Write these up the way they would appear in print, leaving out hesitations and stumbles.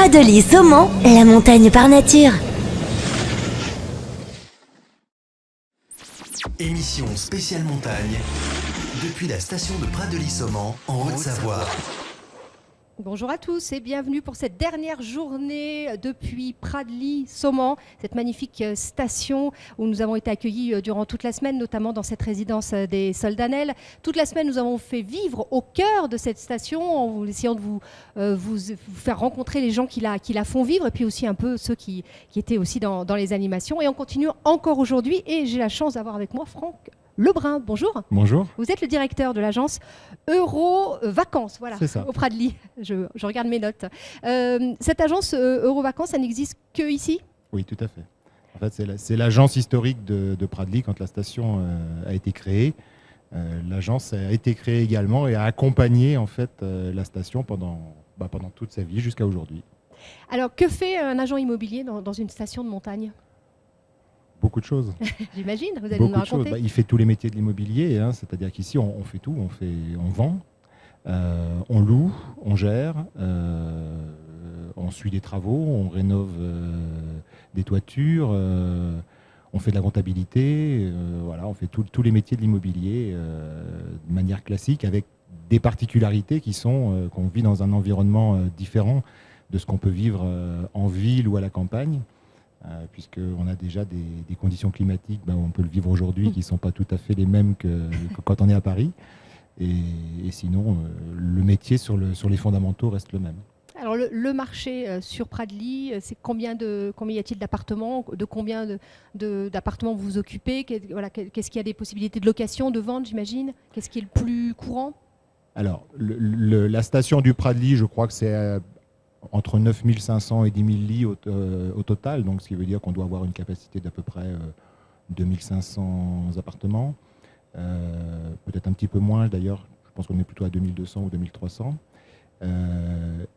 Pradelis Saumon, la montagne par nature. Émission spéciale montagne, depuis la station de Pradelis-Saumon, en Haute-Savoie. Bonjour à tous et bienvenue pour cette dernière journée depuis Pradelis-Saumon, cette magnifique station où nous avons été accueillis durant toute la semaine, notamment dans cette résidence des Soldanelles. Toute la semaine, nous avons fait vivre au cœur de cette station en essayant de vous faire rencontrer les gens qui la font vivre et puis aussi un peu ceux qui étaient aussi dans les animations. Et on continue encore aujourd'hui et j'ai la chance d'avoir avec moi Franck Lebrun. Bonjour. Bonjour. Vous êtes le directeur de l'agence Euro-Vacances, voilà, au Pradelis. Je regarde mes notes. Cette agence Euro-Vacances, ça n'existe que ici ? Oui, tout à fait. En fait, c'est l'agence historique de Pradelis quand la station a été créée. L'agence a été créée également et a accompagné en fait la station pendant toute sa vie jusqu'à aujourd'hui. Alors, que fait un agent immobilier dans une station de montagne ? Beaucoup de choses. J'imagine, vous allez nous raconter. Il fait tous les métiers de l'immobilier, hein, c'est-à-dire qu'ici on fait tout, on vend, on loue, on gère, on suit des travaux, on rénove des toitures, on fait de la comptabilité, voilà, on fait tous les métiers de l'immobilier de manière classique avec des particularités qui sont qu'on vit dans un environnement différent de ce qu'on peut vivre en ville ou à la campagne. Puisqu'on a déjà des conditions climatiques, on peut le vivre aujourd'hui, qui ne sont pas tout à fait les mêmes que quand on est à Paris. Et sinon, le métier sur les fondamentaux reste le même. Alors le marché sur Pradelis, c'est combien y a-t-il d'appartements ? De combien d'appartements vous vous occupez ? Qu'est-ce qu'il y a des possibilités de location, de vente, j'imagine ? Qu'est-ce qui est le plus courant ? Alors, la station du Pradelis, je crois que c'est entre 9500 et 10 000 lits au total, donc ce qui veut dire qu'on doit avoir une capacité d'à peu près 2500 appartements, peut-être un petit peu moins d'ailleurs, je pense qu'on est plutôt à 2200 ou 2300.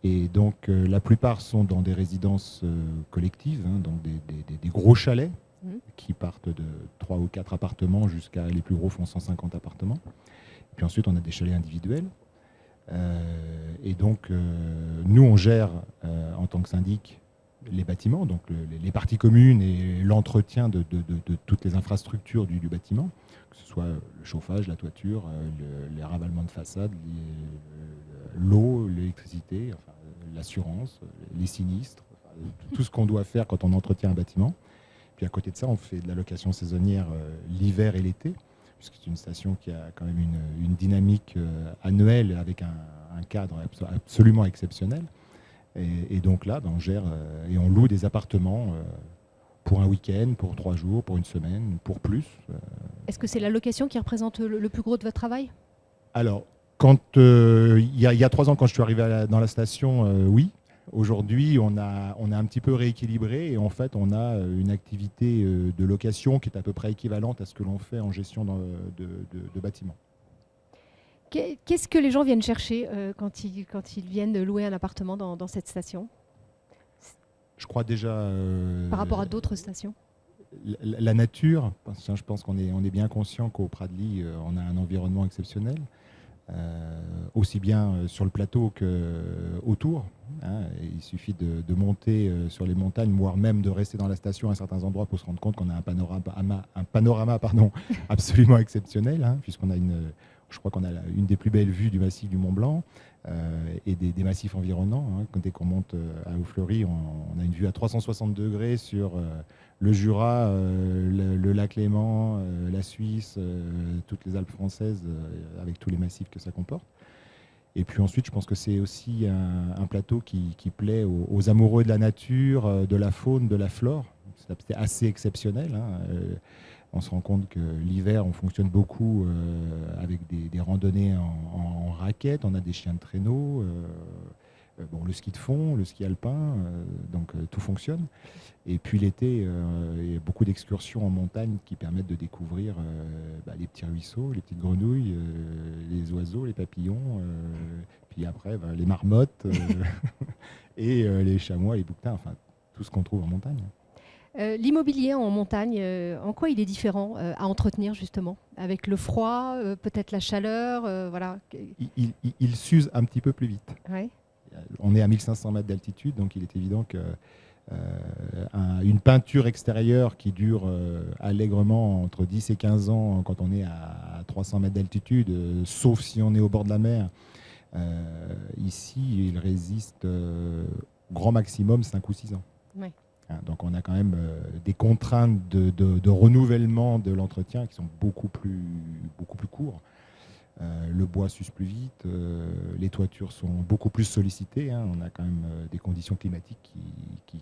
Et donc la plupart sont dans des résidences collectives, hein, donc des gros chalets qui partent de 3 ou 4 appartements jusqu'à les plus gros font 150 appartements. Et puis ensuite on a des chalets individuels. Et donc, nous, on gère en tant que syndic les bâtiments, donc les parties communes et l'entretien de toutes les infrastructures du bâtiment, que ce soit le chauffage, la toiture, les ravalements de façade, l'eau, l'électricité, enfin, l'assurance, les sinistres, tout ce qu'on doit faire quand on entretient un bâtiment. Puis à côté de ça, on fait de la location saisonnière l'hiver et l'été, puisque c'est une station qui a quand même une dynamique annuelle avec un cadre absolument exceptionnel. Et donc là, on gère et on loue des appartements pour un week-end, pour 3 jours, pour une semaine, pour plus. Est-ce que c'est la location qui représente le plus gros de votre travail ? Alors, il y a 3 ans, quand je suis arrivé dans la station, oui. Aujourd'hui, on a un petit peu rééquilibré et en fait, on a une activité de location qui est à peu près équivalente à ce que l'on fait en gestion de bâtiments. Qu'est-ce que les gens viennent chercher quand ils viennent louer un appartement dans cette station ? Je crois déjà... par rapport à d'autres stations ? La nature, parce que je pense qu'on est bien conscient qu'au Pradelis, on a un environnement exceptionnel. Aussi bien sur le plateau qu'autour. Hein. Il suffit de monter sur les montagnes, voire même de rester dans la station à certains endroits pour se rendre compte qu'on a un panorama absolument exceptionnel, hein, puisqu'on a je crois qu'on a une des plus belles vues du massif du Mont Blanc et des massifs environnants. Hein. Dès qu'on monte à Haut-Fleury, on a une vue à 360 degrés sur le Jura, le lac Léman, la Suisse, toutes les Alpes françaises, avec tous les massifs que ça comporte. Et puis ensuite, je pense que c'est aussi un plateau qui plaît aux amoureux de la nature, de la faune, de la flore. C'est assez exceptionnel. Hein. On se rend compte que l'hiver, on fonctionne beaucoup avec des randonnées en raquettes. On a des chiens de traîneau, le ski de fond, le ski alpin, donc tout fonctionne. Et puis l'été, il y a beaucoup d'excursions en montagne qui permettent de découvrir les petits ruisseaux, les petites grenouilles, les oiseaux, les papillons, puis après les marmottes et les chamois, les bouquetins, enfin tout ce qu'on trouve en montagne. L'immobilier en montagne, en quoi il est différent à entretenir justement ? Avec le froid, peut-être la chaleur, voilà. Il s'use un petit peu plus vite. Ouais. on est à 1500 mètres d'altitude, donc il est évident que une peinture extérieure qui dure allègrement entre 10 et 15 ans quand on est à 300 mètres d'altitude, sauf si on est au bord de la mer, ici, il résiste grand maximum 5 ou 6 ans. Oui. Donc on a quand même des contraintes de renouvellement de l'entretien qui sont beaucoup plus courts. Le bois s'use plus vite, les toitures sont beaucoup plus sollicitées. On a quand même des conditions climatiques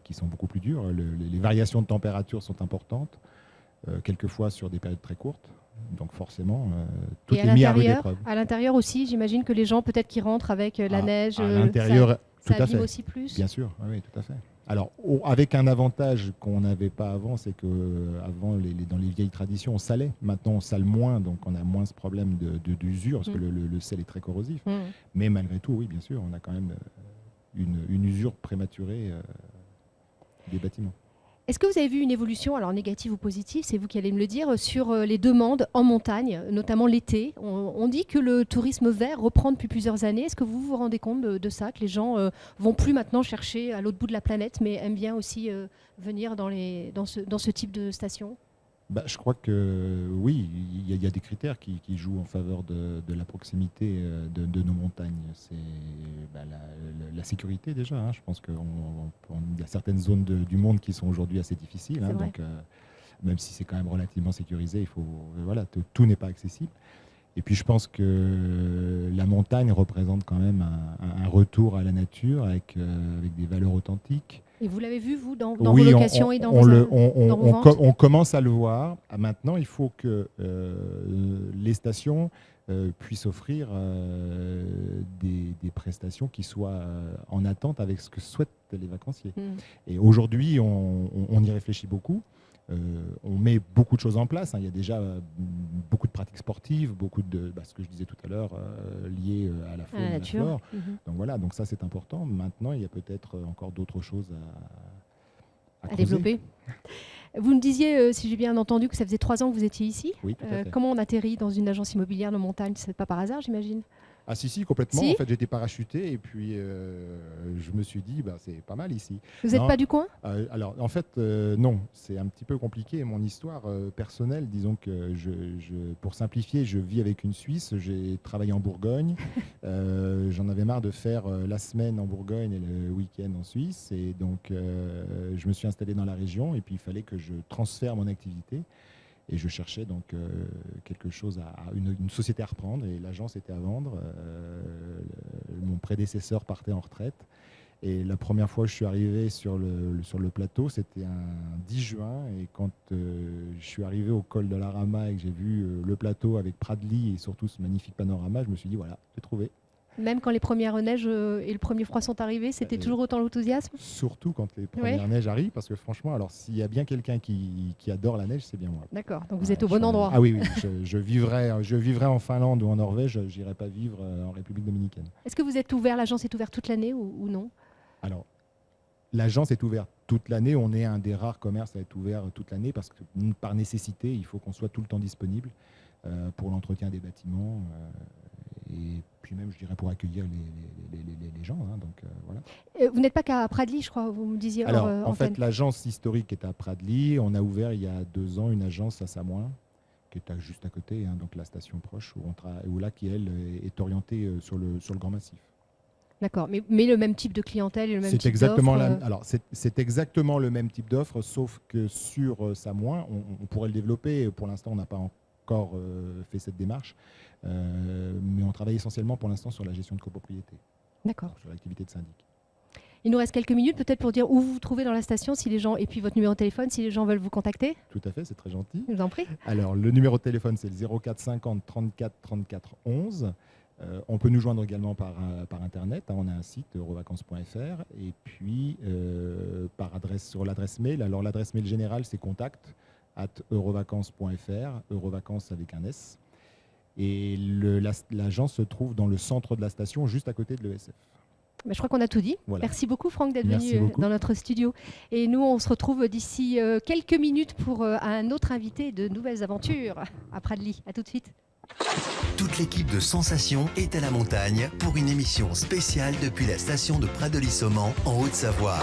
qui sont beaucoup plus dures. Les variations de température sont importantes, quelquefois sur des périodes très courtes. Donc forcément, tout est mis à rude épreuve. À l'intérieur aussi, j'imagine que les gens peut-être qui rentrent avec la neige, à l'intérieur, ça tout à abîme fait. aussi plus. Bien sûr, oui, tout à fait. Alors, avec un avantage qu'on n'avait pas avant, c'est qu'avant, dans les vieilles traditions, on salait. Maintenant, on sale moins, donc on a moins ce problème d'usure, parce que le sel est très corrosif. Mais malgré tout, oui, bien sûr, on a quand même une usure prématurée des bâtiments. Est-ce que vous avez vu une évolution, alors négative ou positive, c'est vous qui allez me le dire, sur les demandes en montagne, notamment l'été? On dit que le tourisme vert reprend depuis plusieurs années. Est-ce que vous vous rendez compte de ça, que les gens vont plus maintenant chercher à l'autre bout de la planète, mais aiment bien aussi venir dans ce type de station? Je crois que oui, il y a des critères qui jouent en faveur de la proximité de nos montagnes. C'est la sécurité déjà. Je pense qu'il y a certaines zones du monde qui sont aujourd'hui assez difficiles. Donc, même si c'est quand même relativement sécurisé, tout n'est pas accessible. Et puis je pense que la montagne représente quand même un retour à la nature avec des valeurs authentiques. Et vous l'avez vu, vous, dans vos locations et dans vos ventes? On commence à le voir. Maintenant, il faut que les stations puissent offrir des prestations qui soient en attente avec ce que souhaitent les vacanciers. Et aujourd'hui, on y réfléchit beaucoup. On met beaucoup de choses en place. Il y a déjà beaucoup de pratiques sportives, beaucoup de ce que je disais tout à l'heure, liées à la faune et à la flore. Donc voilà, donc ça c'est important. Maintenant, il y a peut-être encore d'autres choses à développer. Vous me disiez, si j'ai bien entendu, que ça faisait 3 ans que vous étiez ici. Oui, tout à fait. Comment on atterrit dans une agence immobilière de montagne? C'est pas par hasard, j'imagine? Ah si, complètement. Si, en fait, j'étais parachuté et puis je me suis dit, c'est pas mal ici. Vous n'êtes pas du coin? Alors, en fait, non. C'est un petit peu compliqué. Mon histoire personnelle, disons que pour simplifier, je vis avec une Suisse. J'ai travaillé en Bourgogne. J'en avais marre de faire la semaine en Bourgogne et le week-end en Suisse. Et donc, je me suis installé dans la région et puis il fallait que je transfère mon activité. Et je cherchais donc quelque chose, une société à reprendre, et l'agence était à vendre. Mon prédécesseur partait en retraite. Et la première fois que je suis arrivé sur le plateau, c'était un 10 juin. Et quand je suis arrivé au col de la Rama et que j'ai vu le plateau avec Pradly et surtout ce magnifique panorama, je me suis dit, voilà, j'ai trouvé. Même quand les premières neiges et le premier froid sont arrivés, c'était toujours autant l'enthousiasme? Surtout quand les premières neiges arrivent, parce que franchement, alors s'il y a bien quelqu'un qui adore la neige, c'est bien moi. D'accord, donc vous êtes au bon endroit. Ah oui, je vivrais en Finlande ou en Norvège, je n'irais pas vivre en République dominicaine. Est-ce que vous êtes ouvert, l'agence est ouverte toute l'année ou non? Alors, l'agence est ouverte toute l'année. On est un des rares commerces à être ouvert toute l'année parce que par nécessité, il faut qu'on soit tout le temps disponible pour l'entretien des bâtiments. Et puis même, je dirais, pour accueillir les gens. Donc, voilà. Vous n'êtes pas qu'à Pradly, je crois, vous me disiez. Alors, en fait, l'agence historique est à Pradly. On a ouvert il y a 2 ans une agence à Samoin, qui est juste à côté, donc la station proche, où là, qui, elle, est orientée sur le Grand Massif. D'accord, mais le même type de clientèle et le même type d'offre Alors, c'est exactement le même type d'offre, sauf que sur Samoin, on pourrait le développer. Pour l'instant, on n'a pas encore fait cette démarche. Mais on travaille essentiellement pour l'instant sur la gestion de copropriété. D'accord. Sur l'activité de syndic. Il nous reste quelques minutes peut-être pour dire où vous vous trouvez dans la station, si les gens, et puis votre numéro de téléphone, si les gens veulent vous contacter. Tout à fait, c'est très gentil. Je vous en prie. Alors, le numéro de téléphone, c'est le 04 50 34 34 11. On peut nous joindre également par Internet. On a un site, eurovacances.fr. Et puis, sur l'adresse mail. Alors, l'adresse mail générale, c'est contact@eurovacances.fr. Eurovacances avec un S. Et l'agence se trouve dans le centre de la station, juste à côté de l'ESF. Je crois qu'on a tout dit. Voilà. Merci beaucoup, Franck, d'être venu dans notre studio. Et nous, on se retrouve d'ici quelques minutes pour un autre invité de nouvelles aventures à Pradly. À tout de suite. Toute l'équipe de Sensation est à la montagne pour une émission spéciale depuis la station de Pradely-Saumon en Haute-Savoie.